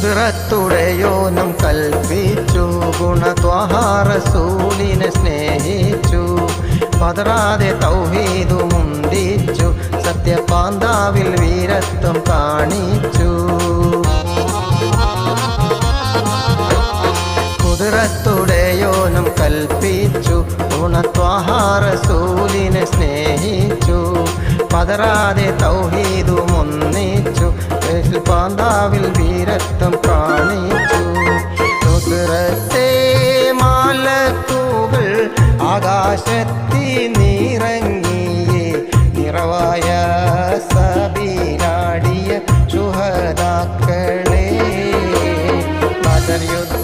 കുതിരത്തുടയോനും കൽപ്പിച്ചു, ഗുണത്വഹ റസൂലിനെ സ്നേഹിച്ചു, പതറാതെ തൗഹീദു മുന്തിച്ചു, സത്യപാന്താവിൽ വീരത്വം കാണിച്ചു. കുതിരത്തുടയോനും കൽപ്പിച്ചു, ഗുണത്വഹ റസൂലിനെ സ്നേഹിച്ചു, പതറാതെ തൗഹീദു മുന്നിച്ചു, പാന്താവിൽ വീരത്വം കാണിച്ചു. നുസ്രത്തെ മാലക്കുകൾ ആകാശത്തി നിറങ്ങിയേ, നിറവായ സബീലാടിയ ശുഹദാക്കളെ, ബദർ യുദ്ധ